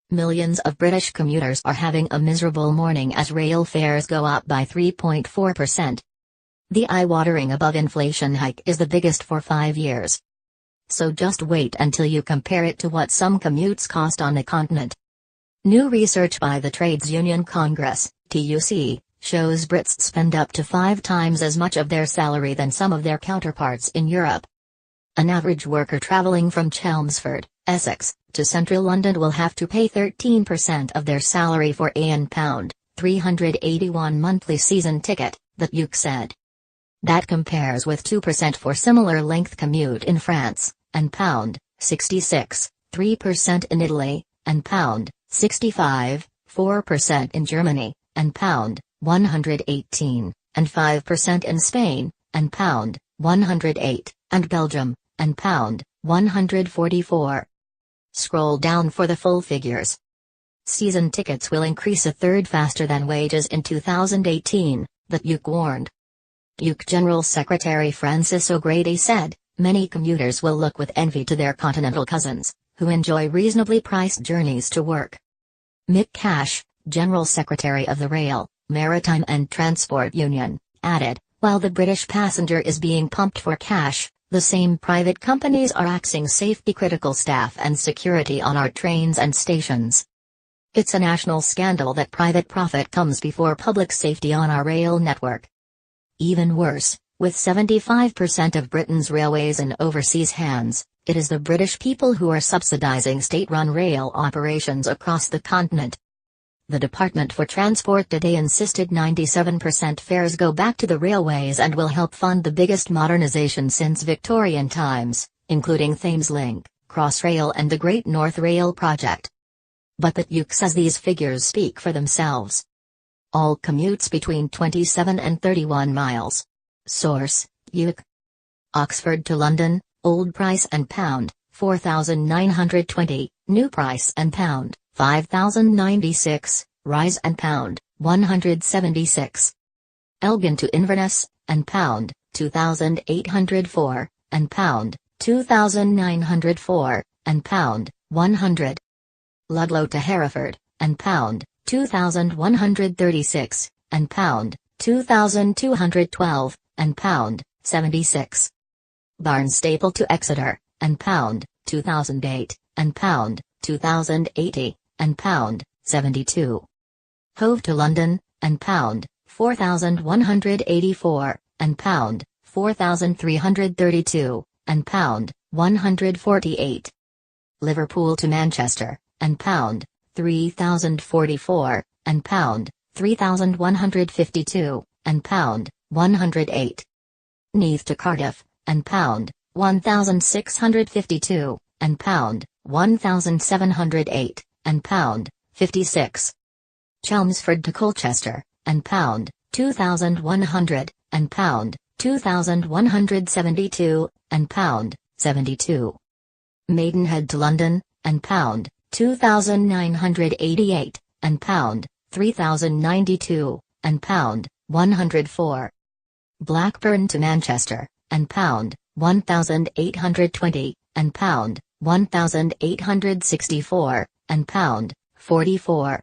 Millions of British commuters are having a miserable morning as rail fares go up by 3.4%. The eye-watering above-inflation hike is the biggest for 5 years. So just wait until you compare it to what some commutes cost on the continent. New research by the Trades Union Congress, TUC, shows Brits spend up to 5 times as much of their salary than some of their counterparts in Europe. An average worker travelling from Chelmsford, Essex, to central London will have to pay 13% of their salary for a £381 monthly season ticket, the TUC said. That compares with 2% for similar length commute in France, and £66, 3% in Italy, and £65, 4% in Germany, and £118, and 5% in Spain, and £108, and Belgium, and £144. Scroll down for the full figures. Season tickets will increase a third faster than wages in 2018, the TUC warned. TUC General Secretary Francis O'Grady said, many commuters will look with envy to their continental cousins, who enjoy reasonably priced journeys to work. Mick Cash, General Secretary of the Rail, Maritime and Transport Union, added, while the British passenger is being pumped for cash, the same private companies are axing safety-critical staff and security on our trains and stations. It's a national scandal that private profit comes before public safety on our rail network. Even worse, with 75% of Britain's railways in overseas hands, it is the British people who are subsidising state-run rail operations across the continent. The Department for Transport today insisted 97% fares go back to the railways and will help fund the biggest modernisation since Victorian times, including Thameslink, Crossrail and the Great North Rail project. But the TUC says these figures speak for themselves. All commutes between 27 and 31 miles. Source, TUC. Oxford to London, old price and pound, 4,920, new price and pound, 5,096, rise and pound, 176. Elgin to Inverness, and pound, 2,804, and pound, 2,904, and pound, 100. Ludlow to Hereford, and pound, 2,136, and pound, 2,212, and pound, 76. Barnstaple to Exeter, and pound, 2,008, and pound, 2,080, and pound, 72. Hove to London, and pound, 4,184, and pound, 4,332, and pound, 148. Liverpool to Manchester, and pound, 3,044, and pound, 3,152, and pound, 108. Neath to Cardiff, and pound, 1,652, and pound, 1,708, and pound, 56. Chelmsford to Colchester, and pound, 2,100, and pound, 2,172, and pound, 72. Maidenhead to London, and pound, 2,988, and pound, 3,092, and pound, 104. Blackburn to Manchester, and pound, 1,820, and pound, 1,864, and pound, 44.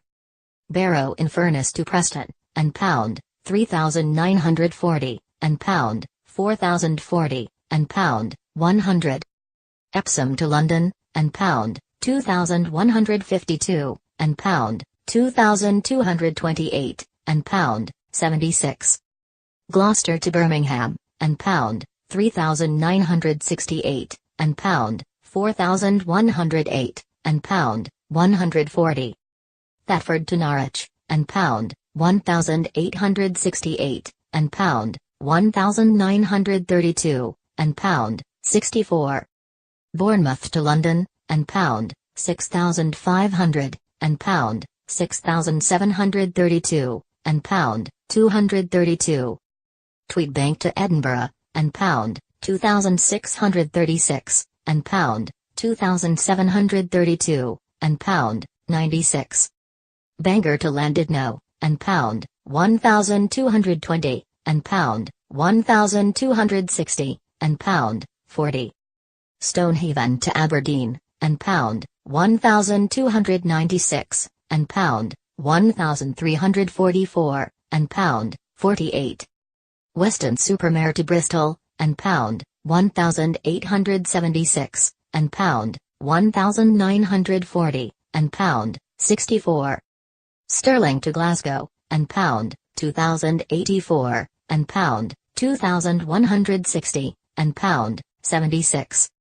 Barrow in Furness to Preston, and pound, 3,940, and pound, 4,040, and pound, 100. Epsom to London, and pound, 2,152, and pound, 2,228, and pound, 76. Gloucester to Birmingham, and pound, 3,968, and pound, 4,108, and pound, 140. Thetford to Norwich, and pound, 1,868, and pound, 1,932, and pound, 64. Bournemouth to London, and pound, 6,500, and pound, 6,732, and pound, 232. Tweedbank to Edinburgh, and pound, 2,636, and pound, 2,732, and pound, 96. Bangor to Llandudno, and pound, 1,220, and pound, 1,260, and pound, 40. Stonehaven to Aberdeen, and pound, 1296, and pound, 1344, and pound, 48. Weston-super-Mare to Bristol, and pound, 1876, and pound, 1940, and pound, 64. Sterling to Glasgow, and pound, 2084, and pound, 2160, and pound, 76.